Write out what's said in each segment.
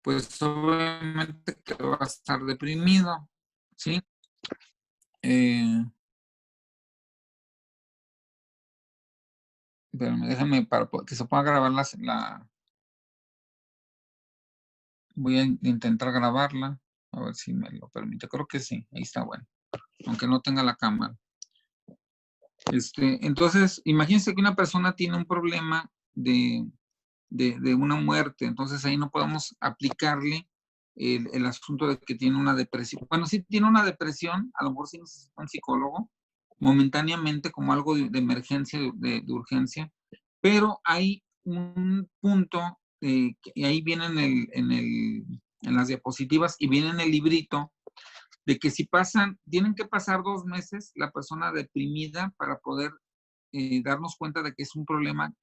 pues obviamente que va a estar deprimido, ¿sí? Eh, Espérame, déjame para que se pueda grabar voy a intentar grabarla, a ver si me lo permite. Creo que sí, ahí está bueno, aunque no tenga la cámara. Entonces, imagínense que una persona tiene un problema de una muerte, entonces ahí no podemos aplicarle el asunto de que tiene una depresión. Bueno, sí tiene una depresión, a lo mejor sí necesita un psicólogo, momentáneamente como algo de emergencia, de urgencia, pero hay un punto, y ahí viene en las diapositivas y viene en el librito, de que si tienen que pasar 2 meses la persona deprimida para poder darnos cuenta de que es un problema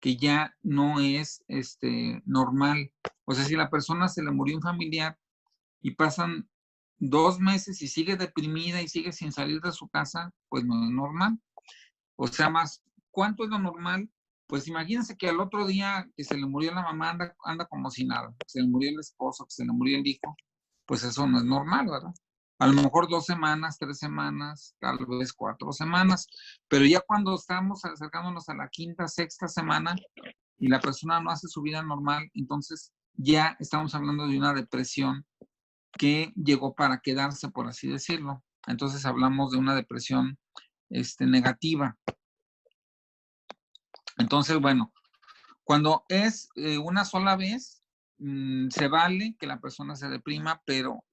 que ya no es normal. O sea, si la persona se le murió un familiar y pasan 2 meses y sigue deprimida y sigue sin salir de su casa, pues no es normal. O sea, más, ¿cuánto es lo normal? Pues imagínense que al otro día que se le murió la mamá anda como si nada, que se le murió el esposo, que se le murió el hijo, pues eso no es normal, ¿verdad? A lo mejor 2 semanas, 3 semanas, tal vez 4 semanas, pero ya cuando estamos acercándonos a la quinta, sexta semana y la persona no hace su vida normal, entonces ya estamos hablando de una depresión que llegó para quedarse, por así decirlo. Entonces hablamos de una depresión negativa. Entonces, bueno, cuando es una sola vez, se vale que la persona se deprima, pero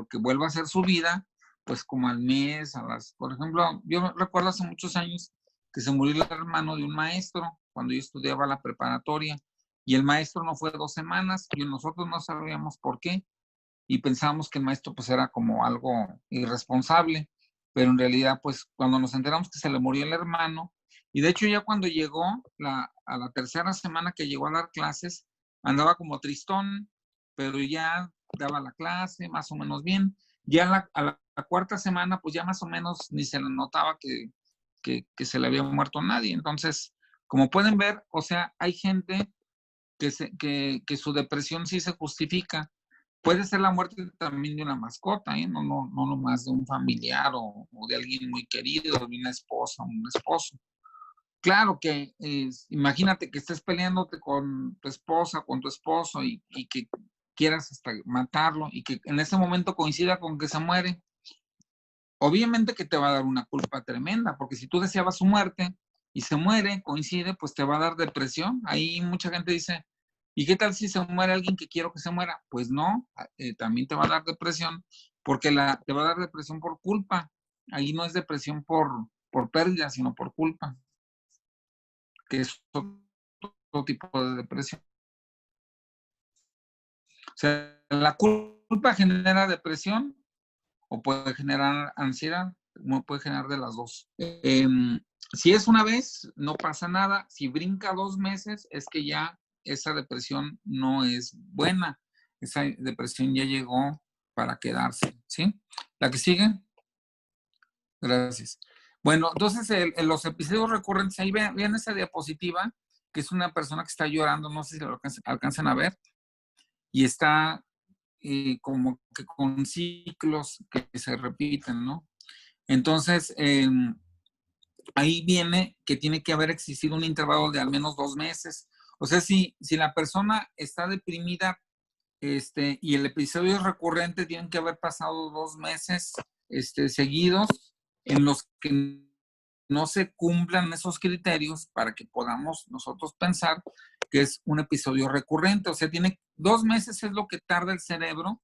que vuelva a hacer su vida, pues como al mes, por ejemplo, yo recuerdo hace muchos años que se murió el hermano de un maestro cuando yo estudiaba la preparatoria, y el maestro no fue 2 semanas, y nosotros no sabíamos por qué, y pensábamos que el maestro pues era como algo irresponsable, pero en realidad pues cuando nos enteramos que se le murió el hermano, y de hecho ya cuando llegó a la tercera semana que llegó a dar clases, andaba como tristón, pero ya daba la clase más o menos bien. Ya a la cuarta semana pues ya más o menos ni se le notaba que se le había muerto a nadie. Entonces, como pueden ver, o sea, hay gente que su depresión sí se justifica. Puede ser la muerte también de una mascota, ¿eh? No nomás de un familiar o de alguien muy querido, de una esposa o un esposo. Claro que imagínate que estés peleándote con tu esposa, con tu esposo y que quieras hasta matarlo y que en ese momento coincida con que se muere. Obviamente que te va a dar una culpa tremenda, porque si tú deseabas su muerte y se muere, coincide, pues te va a dar depresión. Ahí mucha gente dice, ¿y qué tal si se muere alguien que quiero que se muera? Pues no, también te va a dar depresión, porque te va a dar depresión por culpa. Ahí no es depresión por pérdida, sino por culpa, que es otro tipo de depresión. O sea, la culpa genera depresión o puede generar ansiedad, puede generar de las dos. Si es una vez, no pasa nada. Si brinca 2 meses, es que ya esa depresión no es buena. Esa depresión ya llegó para quedarse, ¿sí? ¿La que sigue? Gracias. Bueno, entonces los episodios recurrentes, ahí vean esa diapositiva, que es una persona que está llorando, no sé si lo alcanzan a ver, y está como que con ciclos que se repiten, ¿no? Entonces, ahí viene que tiene que haber existido un intervalo de al menos 2 meses. O sea, si la persona está deprimida y el episodio es recurrente, tienen que haber pasado 2 meses seguidos en los que no se cumplan esos criterios para que podamos nosotros pensar que es un episodio recurrente. O sea, 2 meses es lo que tarda el cerebro,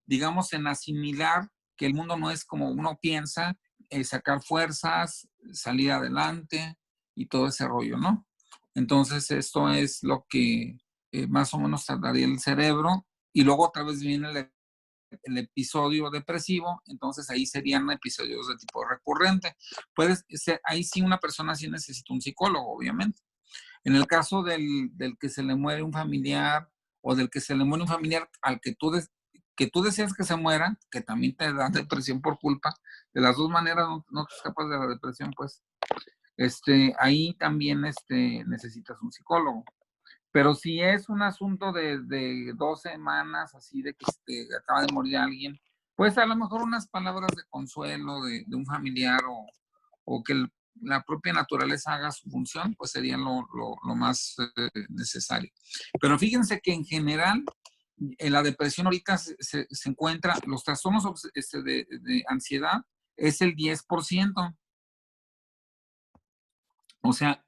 digamos, en asimilar que el mundo no es como uno piensa, sacar fuerzas, salir adelante y todo ese rollo, ¿no? Entonces, esto es lo que más o menos tardaría el cerebro. Y luego otra vez viene el episodio depresivo, entonces ahí serían episodios de tipo recurrente. Ahí sí una persona sí necesita un psicólogo, obviamente. En el caso del que se le muere un familiar o del que se le muere un familiar al que tú deseas que se muera, que también te da depresión por culpa, de las dos maneras no te escapas de la depresión, pues ahí también necesitas un psicólogo. Pero si es un asunto de 2 semanas, así de que acaba de morir alguien, pues a lo mejor unas palabras de consuelo de un familiar o que la propia naturaleza haga su función, pues sería lo más necesario. Pero fíjense que en general, en la depresión ahorita se encuentra, los trastornos de ansiedad es el 10%. O sea,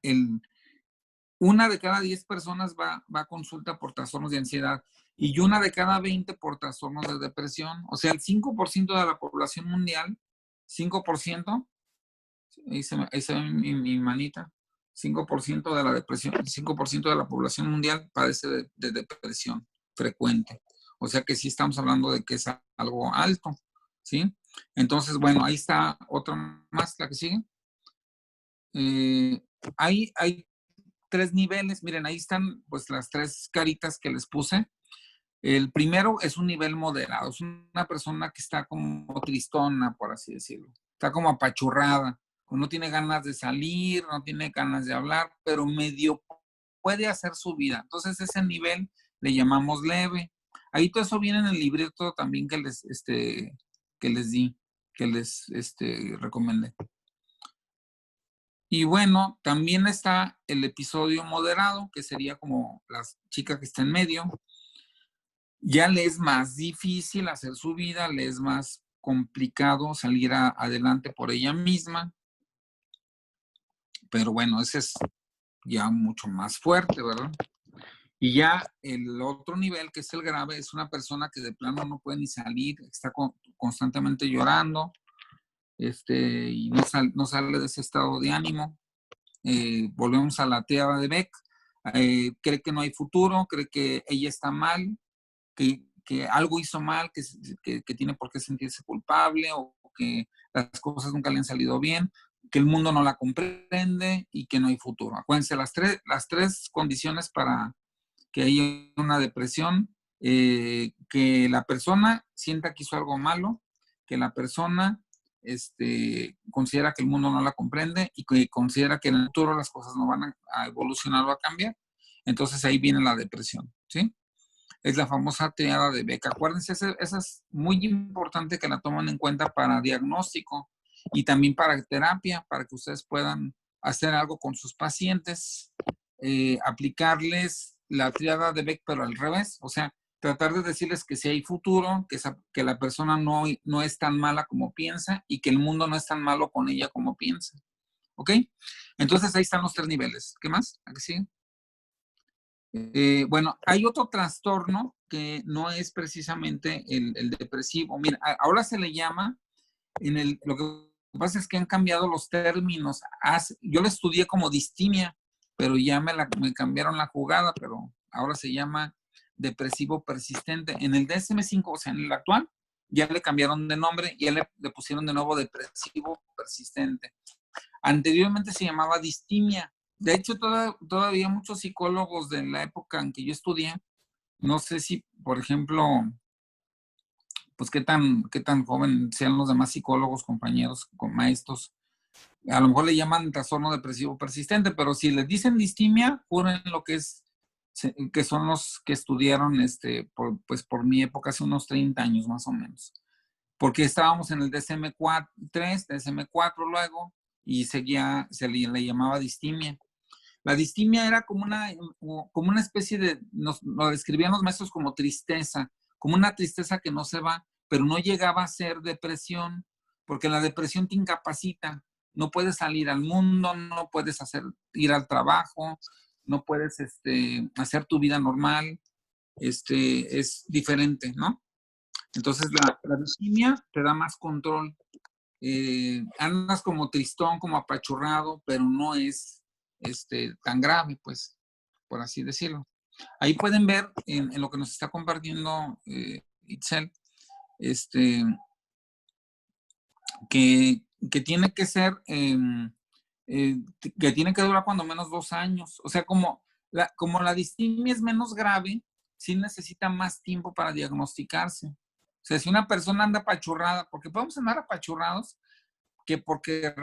una de cada 10 personas va a consulta por trastornos de ansiedad y una de cada 20 por trastornos de depresión. O sea, el 5% de la población mundial, 5%, ahí se ve mi manita, 5% de la depresión, 5% de la población mundial padece de depresión frecuente. O sea que sí estamos hablando de que es algo alto, ¿sí? Entonces, bueno, ahí está otra más, la que sigue. Hay 3 niveles, miren, ahí están pues las 3 caritas que les puse. El primero es un nivel moderado, es una persona que está como tristona, por así decirlo, está como apachurrada, no tiene ganas de salir, no tiene ganas de hablar, pero medio puede hacer su vida. Entonces ese nivel le llamamos leve. Ahí todo eso viene en el libreto también que les di, que les recomendé. Y bueno, también está el episodio moderado, que sería como la chica que está en medio. Ya le es más difícil hacer su vida, le es más complicado salir adelante por ella misma. Pero bueno, ese es ya mucho más fuerte, ¿verdad? Y ya el otro nivel, que es el grave, es una persona que de plano no puede ni salir, está constantemente llorando, y no sale de ese estado de ánimo. Volvemos a la teoría de Beck, cree que no hay futuro, cree que ella está mal, que algo hizo mal, que tiene por qué sentirse culpable o que las cosas nunca le han salido bien, que el mundo no la comprende y que no hay futuro. Acuérdense, las tres condiciones para que haya una depresión, que la persona sienta que hizo algo malo, que la persona considera que el mundo no la comprende y que considera que en el futuro las cosas no van a evolucionar o a cambiar. Entonces ahí viene la depresión, ¿sí? Es la famosa triada de Beck. Acuérdense, esa es muy importante que la tomen en cuenta para diagnóstico y también para terapia, para que ustedes puedan hacer algo con sus pacientes, aplicarles la triada de Beck, pero al revés. O sea, tratar de decirles que si hay futuro, que la persona no es tan mala como piensa y que el mundo no es tan malo con ella como piensa. ¿Ok? Entonces ahí están los 3 niveles. ¿Qué más? ¿A qué sigue? Bueno, hay otro trastorno que no es precisamente el depresivo. Mira, ahora se le llama, lo que pasa es que han cambiado los términos. Yo lo estudié como distimia, pero ya me cambiaron la jugada, pero ahora se llama depresivo persistente. En el DSM-5, o sea, en el actual, ya le cambiaron de nombre, ya le pusieron de nuevo depresivo persistente. Anteriormente se llamaba distimia. De hecho, todavía muchos psicólogos de la época en que yo estudié, no sé si, por ejemplo, pues qué tan joven sean los demás psicólogos, compañeros, maestros, a lo mejor le llaman trastorno depresivo persistente, pero si les dicen distimia, juren lo que son los que estudiaron, pues por mi época, hace unos 30 años más o menos. Porque estábamos en el DSM-3, DSM-4 luego, y se le llamaba distimia. La distimia era como una especie de, lo describían los maestros como tristeza, como una tristeza que no se va, pero no llegaba a ser depresión, porque la depresión te incapacita. No puedes salir al mundo, no puedes ir al trabajo, no puedes hacer tu vida normal. Es diferente, ¿no? Entonces la distimia te da más control. Andas como tristón, como apachurrado, pero no es tan grave, pues, por así decirlo. Ahí pueden ver en lo que nos está compartiendo Itzel, que tiene que ser, que tiene que durar cuando menos 2 años. O sea, como la distimia es menos grave, sí necesita más tiempo para diagnosticarse. O sea, si una persona anda apachurrada, porque podemos andar apachurrados, que porque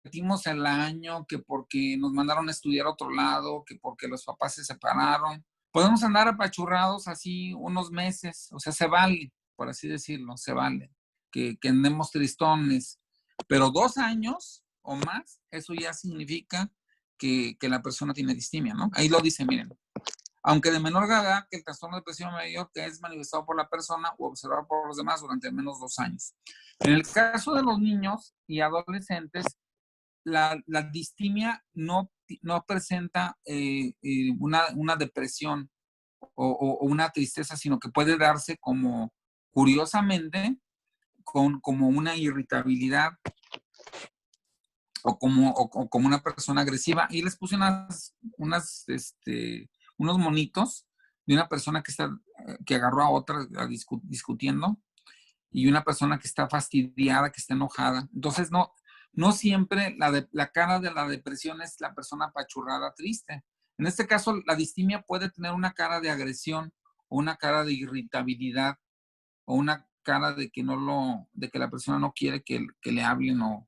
de repetimos el año, que porque nos mandaron a estudiar a otro lado, que porque los papás se separaron. Podemos andar apachurrados así unos meses, o sea, se vale, por así decirlo, se vale, que andemos tristones, pero 2 años o más, eso ya significa que la persona tiene distimia, ¿no? Ahí lo dice, miren. Aunque de menor gravedad que el trastorno de depresión mayor que es manifestado por la persona o observado por los demás durante al menos 2 años. En el caso de los niños y adolescentes, la distimia no presenta una depresión o una tristeza, sino que puede darse como, curiosamente, como una irritabilidad o como una persona agresiva. Y les puse unos monitos de una persona que agarró a otra discutiendo y una persona que está fastidiada, que está enojada. Entonces, no siempre la cara de la depresión es la persona apachurrada, triste. En este caso, la distimia puede tener una cara de agresión o una cara de irritabilidad o una cara de que la persona no quiere que le hablen o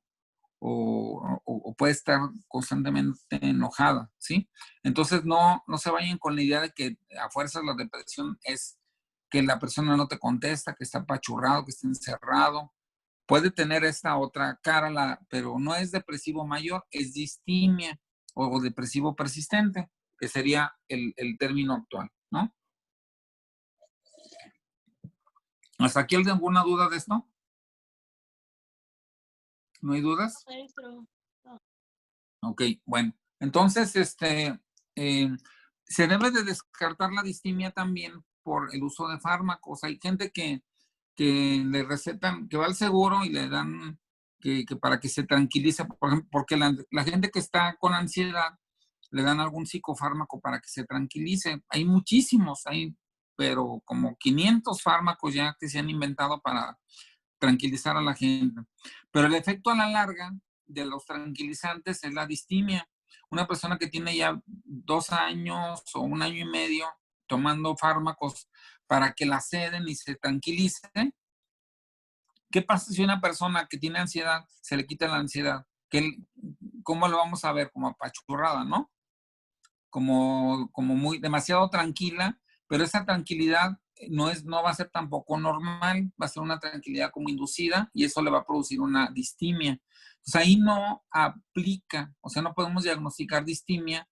puede estar constantemente enojada, ¿sí? Entonces no se vayan con la idea de que a fuerzas la depresión es que la persona no te contesta, que está apachurrado, que está encerrado. Puede tener esta otra cara, pero no es depresivo mayor, es distimia o depresivo persistente, que sería el término actual, ¿no? ¿Hasta aquí alguna duda de esto? ¿No hay dudas? Ok, bueno. Entonces, se debe de descartar la distimia también por el uso de fármacos. Hay gente que le recetan, que va al seguro y le dan que para que se tranquilice, por ejemplo, porque la gente que está con ansiedad le dan algún psicofármaco para que se tranquilice. Hay muchísimos, pero como 500 fármacos ya que se han inventado para tranquilizar a la gente. Pero el efecto a la larga de los tranquilizantes es la distimia. Una persona que tiene ya 2 años o 1 año y medio tomando fármacos para que la ceden y se tranquilice. ¿Qué pasa si una persona que tiene ansiedad se le quita la ansiedad? ¿Cómo lo vamos a ver? Como apachurrada, ¿no? Como muy demasiado tranquila, pero esa tranquilidad no va a ser tampoco normal, va a ser una tranquilidad como inducida y eso le va a producir una distimia. Entonces ahí no aplica, o sea, no podemos diagnosticar distimia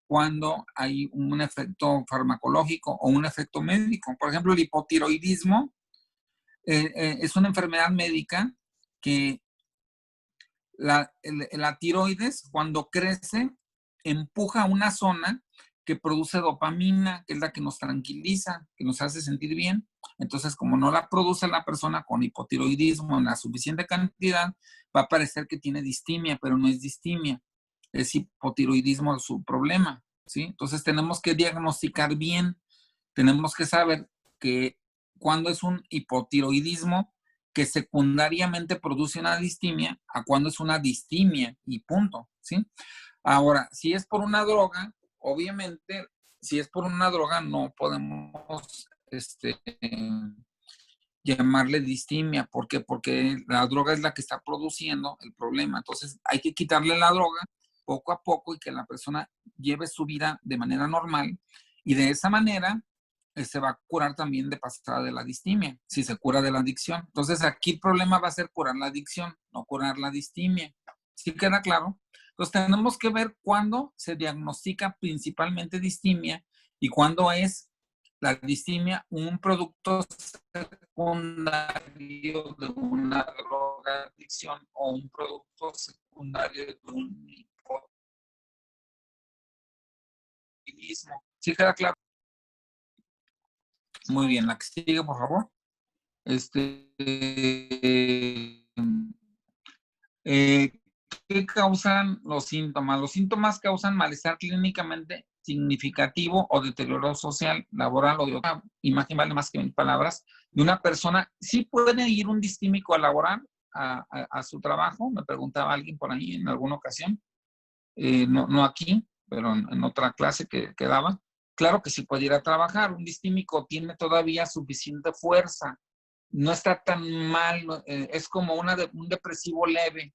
cuando hay un efecto farmacológico o un efecto médico. Por ejemplo, el hipotiroidismo es una enfermedad médica que la tiroides cuando crece empuja una zona que produce dopamina, que es la que nos tranquiliza, que nos hace sentir bien. Entonces, como no la produce la persona con hipotiroidismo en la suficiente cantidad, va a parecer que tiene distimia, pero no es distimia, es hipotiroidismo su problema, ¿sí? Entonces, tenemos que diagnosticar bien, tenemos que saber que cuando es un hipotiroidismo que secundariamente produce una distimia, a cuando es una distimia y punto, ¿sí? Ahora, si es por una droga, obviamente, si es por una droga, no podemos llamarle distimia. ¿Por qué? Porque la droga es la que está produciendo el problema. Entonces, hay que quitarle la droga poco a poco y que la persona lleve su vida de manera normal. Y de esa manera se va a curar también de pasada de la distimia, si se cura de la adicción. Entonces, aquí el problema va a ser curar la adicción, no curar la distimia. ¿Sí queda claro? Entonces, tenemos que ver cuándo se diagnostica principalmente distimia y cuándo es la distimia un producto secundario de una droga adicción o un producto secundario de un hipotiroidismo. ¿Sí queda claro? Muy bien, la que sigue, por favor. Eh, ¿Qué causan los síntomas? Los síntomas causan malestar clínicamente significativo o deterioro social, laboral o de otra imagen vale más que 1000 palabras, de una persona. ¿Sí puede ir un distímico a laborar a su trabajo? Me preguntaba alguien por ahí en alguna ocasión. No aquí, pero en otra clase que daba. Claro que sí puede ir a trabajar. Un distímico tiene todavía suficiente fuerza. No está tan mal, es como un depresivo leve.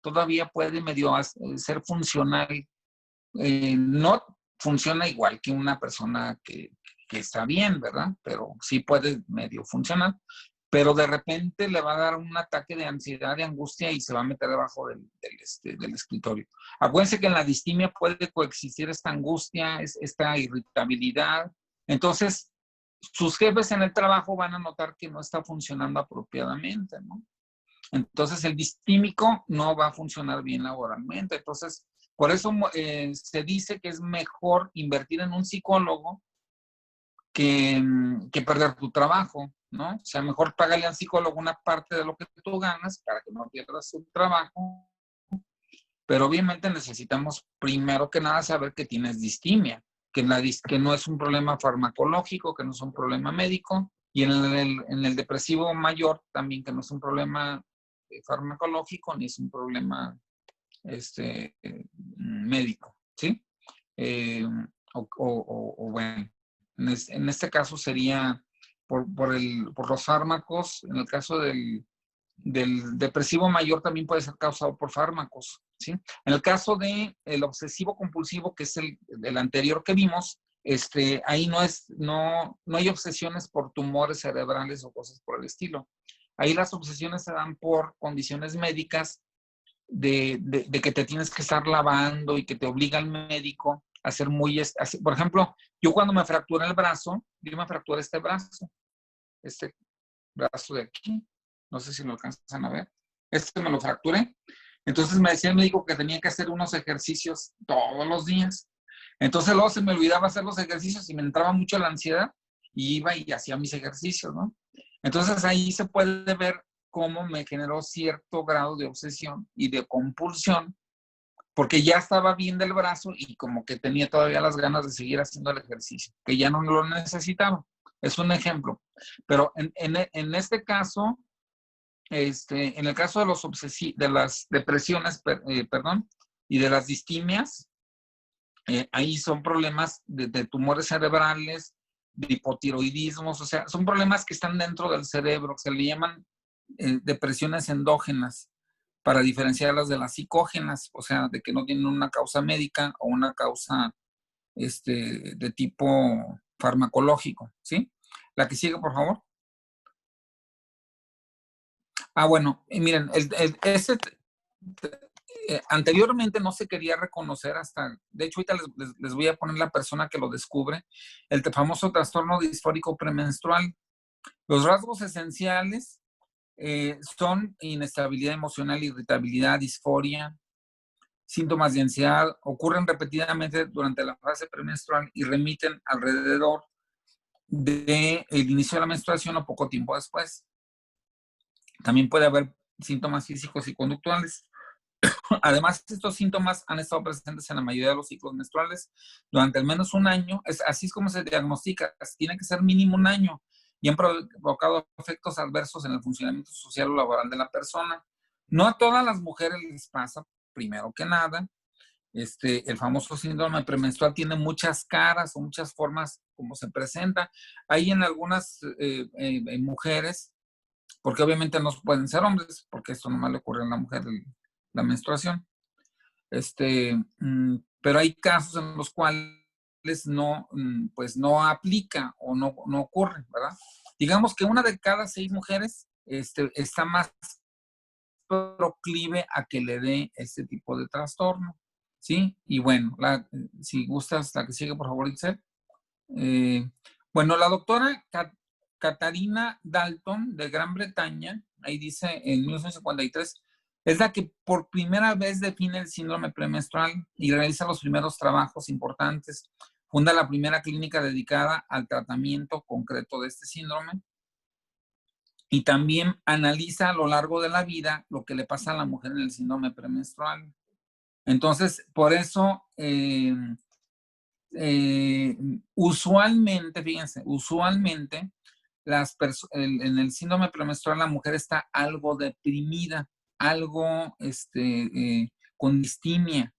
todavía puede medio ser funcional. No funciona igual que una persona que está bien, ¿verdad? Pero sí puede medio funcionar. Pero de repente le va a dar un ataque de ansiedad, de angustia y se va a meter debajo del escritorio. Acuérdense que en la distimia puede coexistir esta angustia, esta irritabilidad. Entonces, sus jefes en el trabajo van a notar que no está funcionando apropiadamente, ¿no? Entonces, el distímico no va a funcionar bien laboralmente. Entonces, por eso se dice que es mejor invertir en un psicólogo que perder tu trabajo, ¿no? O sea, mejor págale al psicólogo una parte de lo que tú ganas para que no pierdas tu trabajo. Pero obviamente necesitamos primero que nada saber que tienes distimia, que no es un problema farmacológico, que no es un problema médico, y en el depresivo mayor también que no es un problema farmacológico ni es un problema médico, ¿sí? Eh, o bueno, en este caso sería por los fármacos, en el caso del depresivo mayor también puede ser causado por fármacos, ¿sí? En el caso del obsesivo compulsivo, que es el anterior que vimos, ahí no hay obsesiones por tumores cerebrales o cosas por el estilo. Ahí las obsesiones se dan por condiciones médicas de que te tienes que estar lavando y que te obliga el médico a ser muy... Por ejemplo, yo cuando me fracturé el brazo, yo me fracturé este brazo de aquí, no sé si lo alcanzan a ver, me lo fracturé. Entonces me decía el médico que tenía que hacer unos ejercicios todos los días. Entonces luego se me olvidaba hacer los ejercicios y me entraba mucho la ansiedad y iba y hacía mis ejercicios, ¿no? Entonces ahí se puede ver cómo me generó cierto grado de obsesión y de compulsión, porque ya estaba bien del brazo y como que tenía todavía las ganas de seguir haciendo el ejercicio, que ya no lo necesitaba. Es un ejemplo. Pero en este caso, en el caso de las depresiones, perdón, y de las distimias, ahí son problemas de tumores cerebrales, de hipotiroidismos, o sea, son problemas que están dentro del cerebro, se le llaman depresiones endógenas, para diferenciarlas de las psicógenas, o sea, de que no tienen una causa médica o una causa de tipo farmacológico, ¿sí? La que sigue, por favor. Bueno, miren, anteriormente no se quería reconocer hasta, de hecho ahorita les voy a poner la persona que lo descubre, el famoso trastorno disfórico premenstrual. Los rasgos esenciales son inestabilidad emocional, irritabilidad, disforia, síntomas de ansiedad, ocurren repetidamente durante la fase premenstrual y remiten alrededor del inicio de la menstruación o poco tiempo después. También puede haber síntomas físicos y conductuales. Además, estos síntomas han estado presentes en la mayoría de los ciclos menstruales durante al menos un año. Así es como se diagnostica. Tiene que ser mínimo un año y han provocado efectos adversos en el funcionamiento social o laboral de la persona. No a todas las mujeres les pasa, primero que nada. El famoso síndrome premenstrual tiene muchas caras o muchas formas como se presenta. Hay en algunas mujeres, porque obviamente no pueden ser hombres, porque esto nomás le ocurre a la mujer, la menstruación. Pero hay casos en los cuales pues no aplica o no ocurre, ¿verdad? Digamos que una de cada 6 mujeres está más proclive a que le dé este tipo de trastorno, ¿sí? Y bueno, si gustas, la que sigue, por favor, Itzel. Bueno, la doctora Katarina Dalton de Gran Bretaña, ahí dice en 1953, es la que por primera vez define el síndrome premenstrual y realiza los primeros trabajos importantes. Funda la primera clínica dedicada al tratamiento concreto de este síndrome y también analiza a lo largo de la vida lo que le pasa a la mujer en el síndrome premenstrual. Entonces, por eso, usualmente, fíjense, usualmente en el síndrome premenstrual la mujer está algo deprimida, algo con distimia.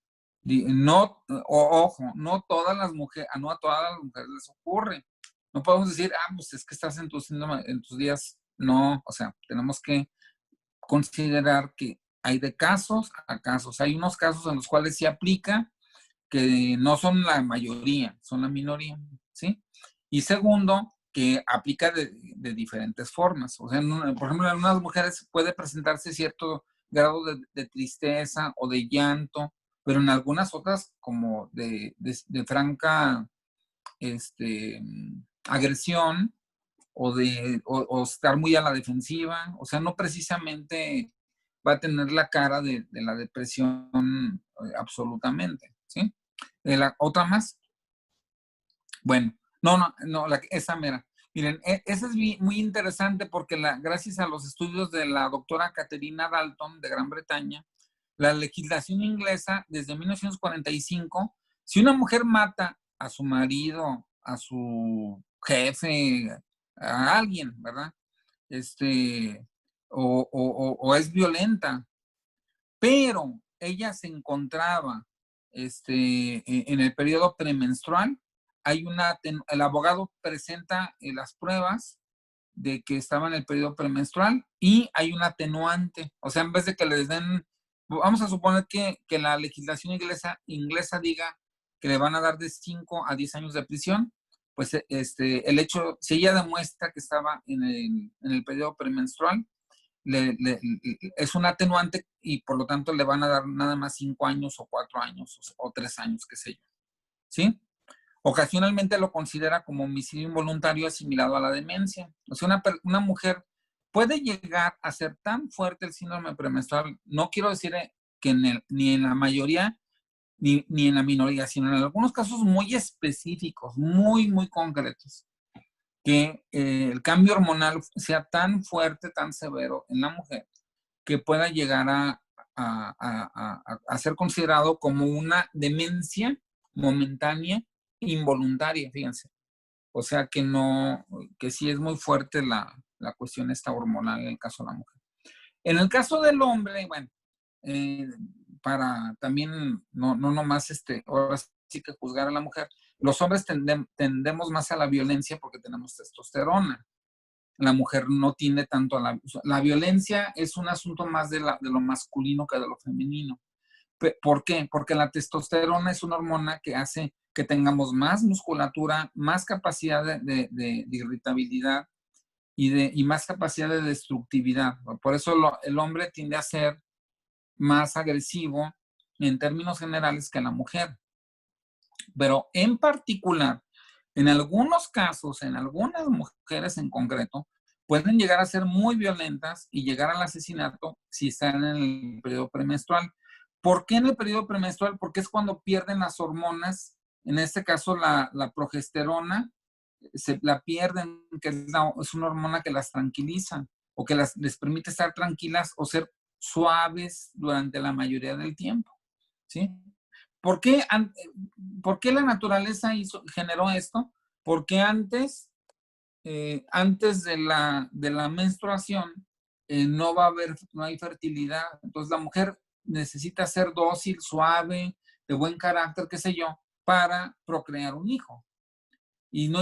No, ojo, no todas las mujeres, no a todas las mujeres les ocurre. No podemos decir, pues es que estás en tu síndrome, en tus días. No, o sea, tenemos que considerar que hay de casos a casos. Hay unos casos en los cuales se aplica, que no son la mayoría, son la minoría, ¿sí? Y segundo, que aplica de diferentes formas. O sea, por ejemplo, en algunas mujeres puede presentarse cierto grado de tristeza o de llanto, pero en algunas otras como de franca agresión o estar muy a la defensiva. O sea, no precisamente va a tener la cara de la depresión absolutamente, ¿sí? Otra más. Bueno, no, esa mera. Miren, esa es muy interesante porque gracias a los estudios de la doctora Caterina Dalton de Gran Bretaña, la legislación inglesa desde 1945, si una mujer mata a su marido, a su jefe, a alguien, ¿verdad? O es violenta, pero ella se encontraba en el periodo premenstrual, el abogado presenta las pruebas de que estaba en el periodo premenstrual y hay un atenuante. O sea, en vez de que les den, vamos a suponer que la legislación inglesa diga que le van a dar de 5 a 10 años de prisión, pues el hecho, si ella demuestra que estaba en el periodo premenstrual, es un atenuante y por lo tanto le van a dar nada más 5 años o 4 años o 3 años, qué sé yo. ¿Sí? Ocasionalmente lo considera como homicidio involuntario asimilado a la demencia. O sea, una mujer puede llegar a ser tan fuerte el síndrome premenstrual, no quiero decir que ni en la mayoría ni en la minoría, sino en algunos casos muy específicos, muy, muy concretos, que el cambio hormonal sea tan fuerte, tan severo en la mujer, que pueda llegar a ser considerado como una demencia momentánea involuntaria, fíjense. O sea que no, que sí es muy fuerte la cuestión esta hormonal en el caso de la mujer. En el caso del hombre, bueno, eh, para también no nomás ahora sí que juzgar a la mujer, los hombres tendemos más a la violencia porque tenemos testosterona. La mujer no tiene tanto la violencia es un asunto más de lo masculino que de lo femenino. ¿Por qué? Porque la testosterona es una hormona que hace que tengamos más musculatura, más capacidad de irritabilidad y más capacidad de destructividad. Por eso el hombre tiende a ser más agresivo en términos generales que la mujer. Pero en particular, en algunos casos, en algunas mujeres en concreto, pueden llegar a ser muy violentas y llegar al asesinato si están en el periodo premenstrual. ¿Por qué en el periodo premenstrual? Porque es cuando pierden las hormonas, en este caso la progesterona, la pierden, que es una hormona que las tranquiliza o que les permite estar tranquilas o ser suaves durante la mayoría del tiempo, ¿sí? ¿Por qué, ¿por qué la naturaleza generó esto? Porque antes de la menstruación no hay fertilidad. Entonces la mujer necesita ser dócil, suave, de buen carácter, qué sé yo, para procrear un hijo. Y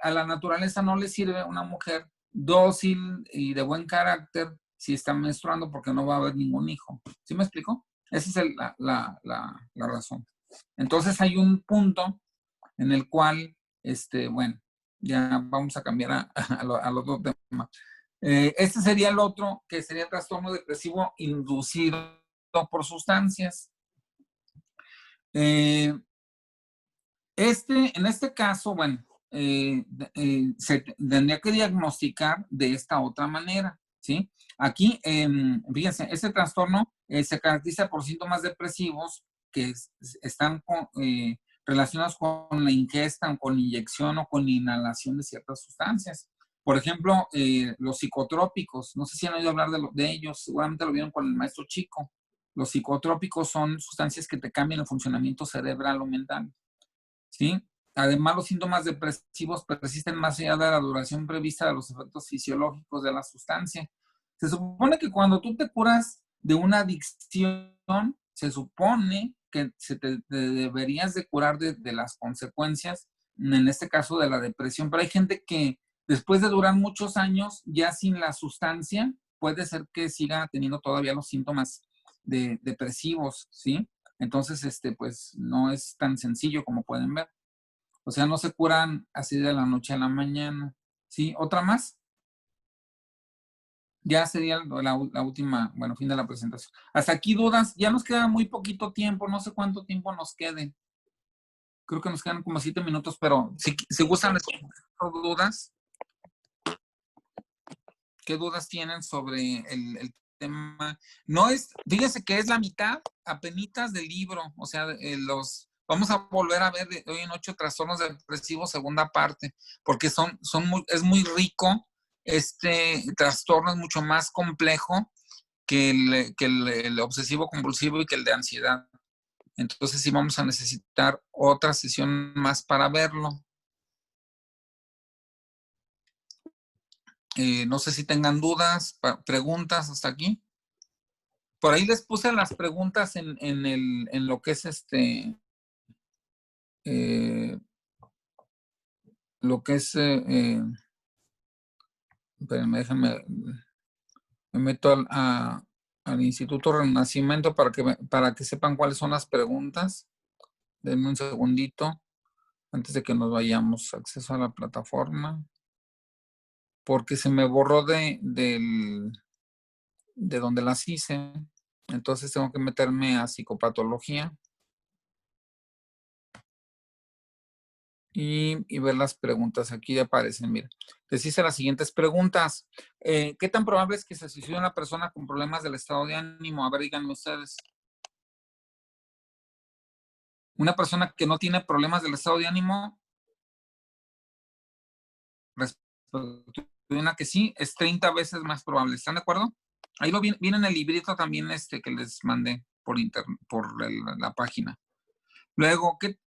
a la naturaleza no le sirve una mujer dócil y de buen carácter si está menstruando porque no va a haber ningún hijo. ¿Sí me explico? Esa es la razón. Entonces hay un punto en el cual, bueno, ya vamos a cambiar al otro tema. Este sería el otro, que sería el trastorno depresivo inducido por sustancias. En este caso, bueno, se tendría que diagnosticar de esta otra manera, ¿sí? Aquí, fíjense, este trastorno se caracteriza por síntomas depresivos que están relacionados con la ingesta, con inyección o con inhalación de ciertas sustancias. Por ejemplo, los psicotrópicos, no sé si han oído hablar de ellos, seguramente lo vieron con el maestro Chico. Los psicotrópicos son sustancias que te cambian el funcionamiento cerebral o mental, ¿sí? Además, los síntomas depresivos persisten más allá de la duración prevista de los efectos fisiológicos de la sustancia. Se supone que cuando tú te curas de una adicción, se supone que te deberías de curar de las consecuencias, en este caso de la depresión, pero hay gente que después de durar muchos años ya sin la sustancia, puede ser que siga teniendo todavía los síntomas depresivos, ¿sí? Entonces, pues no es tan sencillo como pueden ver. O sea, no se curan así de la noche a la mañana, ¿sí? ¿Otra más? Ya sería la última, bueno, fin de la presentación. Hasta aquí dudas, ya nos queda muy poquito tiempo, no sé cuánto tiempo nos quede. Creo que nos quedan como 7 minutos, pero si gustan les contesto dudas. ¿Qué dudas tienen sobre el tema? No es, fíjense que es la mitad apenitas del libro, o sea, vamos a volver a ver de hoy en 8 trastornos depresivos, segunda parte, porque es muy rico, este trastorno es mucho más complejo que el obsesivo compulsivo y que el de ansiedad. Entonces sí vamos a necesitar otra sesión más para verlo. No sé si tengan dudas, preguntas hasta aquí. Por ahí les puse las preguntas en lo que es lo que es, espérenme, déjenme, me meto al Instituto Renacimiento para que sepan cuáles son las preguntas. Denme un segundito antes de que nos vayamos. Acceso a la plataforma. Porque se me borró de donde las hice. Entonces tengo que meterme a psicopatología y ver las preguntas. Aquí aparecen, mira. Les hice las siguientes preguntas. ¿Qué tan probable es que se suicide una persona con problemas del estado de ánimo? A ver, díganme ustedes. Una persona que no tiene problemas del estado de ánimo, respecto a una que sí, es 30 veces más probable. ¿Están de acuerdo? Ahí viene en el librito también que les mandé por la página. Luego, ¿qué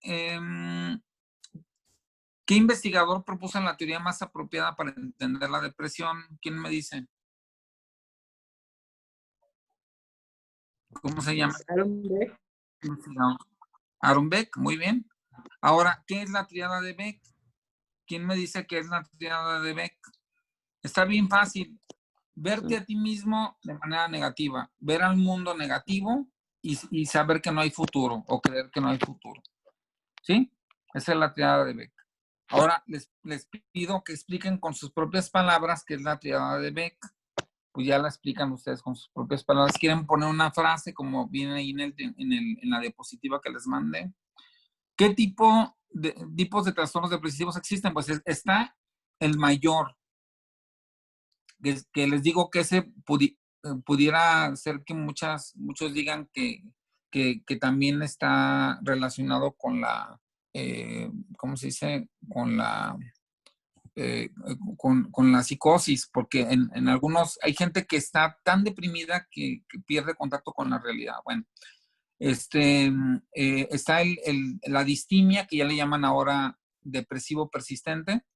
investigador propuso la teoría más apropiada para entender la depresión? ¿Quién me dice? ¿Cómo se llama? Aaron Beck. Aaron Beck, muy bien. Ahora, ¿qué es la triada de Beck? ¿Quién me dice qué es la triada de Beck? Está bien fácil. Verte a ti mismo de manera negativa, ver al mundo negativo y saber que no hay futuro o creer que no hay futuro. ¿Sí? Esa es la triada de Beck. Ahora les pido que expliquen con sus propias palabras qué es la triada de Beck. Pues ya la explican ustedes con sus propias palabras. ¿Quieren poner una frase como viene ahí en la diapositiva que les mandé? ¿Qué tipos de trastornos depresivos existen? Pues está el mayor, que les digo que ese pudiera ser que muchos digan que también está relacionado con ¿cómo se dice? Con la psicosis, porque en algunos, hay gente que está tan deprimida que pierde contacto con la realidad. Bueno, está la distimia, que ya le llaman ahora depresivo persistente.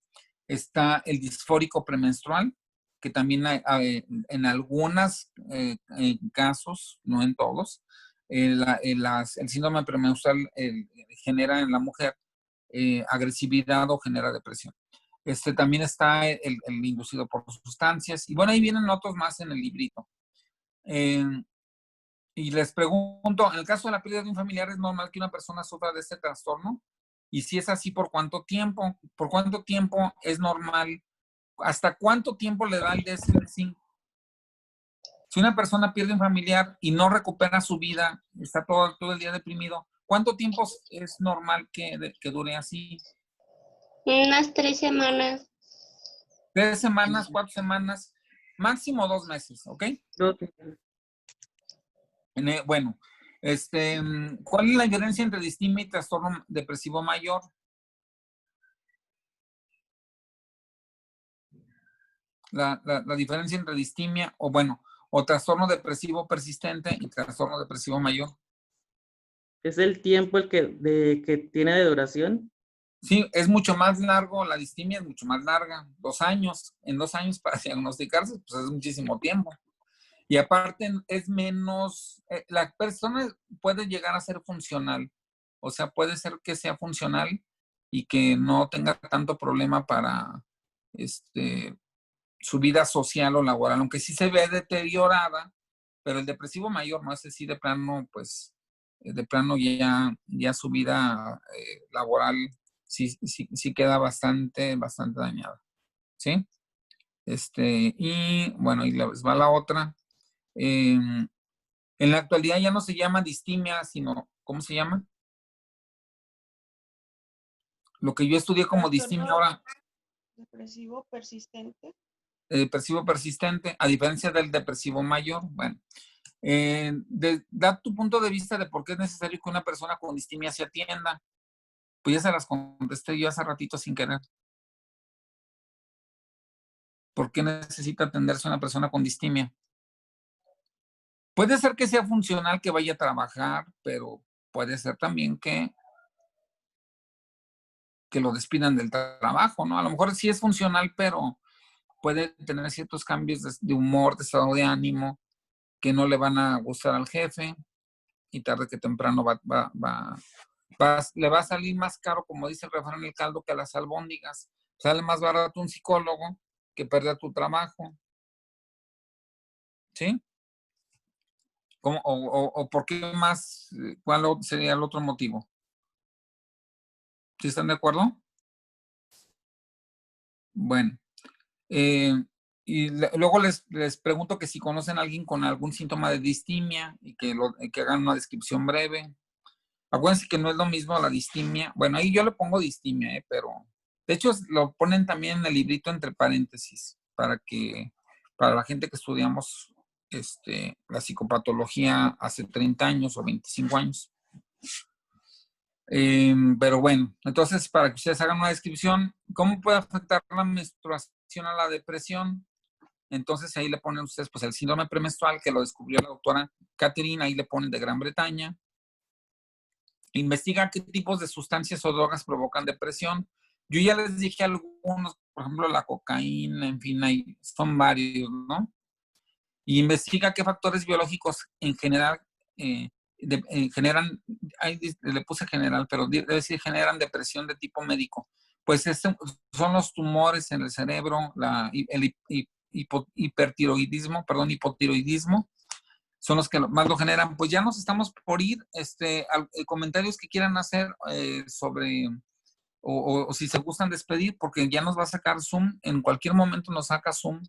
Está el disfórico premenstrual, que también en algunos casos, no en todos, el síndrome premenstrual genera en la mujer agresividad o genera depresión. También está el inducido por sustancias. Y bueno, ahí vienen otros más en el librito. Y les pregunto, en el caso de la pérdida de un familiar, ¿es normal que una persona sufra de este trastorno? Y si es así, ¿por cuánto tiempo? ¿Por cuánto tiempo es normal? ¿Hasta cuánto tiempo le da el DSM-5? Si una persona pierde un familiar y no recupera su vida, está todo el día deprimido, ¿cuánto tiempo es normal que dure así? Unas 3 semanas. 3 semanas, 4 semanas, máximo 2 meses, ¿ok? Bueno, ¿cuál es la diferencia entre distimia y trastorno depresivo mayor? La diferencia entre distimia o trastorno depresivo persistente y trastorno depresivo mayor. ¿Es el tiempo que tiene de duración? Sí, es mucho más largo, la distimia es mucho más larga, 2 años. En 2 años para diagnosticarse, pues es muchísimo tiempo. Y aparte es menos, la persona puede llegar a ser funcional, o sea, puede ser que sea funcional y que no tenga tanto problema para su vida social o laboral, aunque sí se ve deteriorada, pero el depresivo mayor, no sé si de plano, pues, de plano ya su vida laboral sí queda bastante dañada, ¿sí? Y bueno, y les va la otra. En la actualidad ya no se llama distimia, sino, ¿cómo se llama? Lo que yo estudié como distimia ahora. Depresivo persistente. Depresivo persistente, a diferencia del depresivo mayor. Bueno, da tu punto de vista de por qué es necesario que una persona con distimia se atienda. Pues ya se las contesté yo hace ratito sin querer. ¿Por qué necesita atenderse una persona con distimia? Puede ser que sea funcional, que vaya a trabajar, pero puede ser también que lo despidan del trabajo, ¿no? A lo mejor sí es funcional, pero puede tener ciertos cambios de humor, de estado de ánimo, que no le van a gustar al jefe, y tarde que temprano le va a salir más caro, como dice el refrán, el caldo que a las albóndigas. Sale más barato un psicólogo que perder tu trabajo. ¿Sí? ¿O por qué más? ¿Cuál sería el otro motivo? ¿Sí están de acuerdo? Bueno. Y luego les pregunto que si conocen a alguien con algún síntoma de distimia y que hagan una descripción breve. Acuérdense que no es lo mismo la distimia. Bueno, ahí yo le pongo distimia, pero de hecho lo ponen también en el librito entre paréntesis para la gente que estudiamos la psicopatología hace 30 años o 25 años. Pero bueno, entonces para que ustedes hagan una descripción, ¿cómo puede afectar la menstruación a la depresión? Entonces ahí le ponen ustedes pues el síndrome premenstrual que lo descubrió la doctora Catherine, ahí le ponen de Gran Bretaña. Investiga qué tipos de sustancias o drogas provocan depresión. Yo ya les dije algunos, por ejemplo, la cocaína, en fin, son varios, ¿no? Y investiga qué factores biológicos en general generan, le puse general, pero debe decir generan depresión de tipo médico. Pues son los tumores en el cerebro, el hipotiroidismo, son los que más lo generan. Pues ya nos estamos por ir. Comentarios que quieran hacer sobre, o si se gustan despedir, porque ya nos va a sacar Zoom, en cualquier momento nos saca Zoom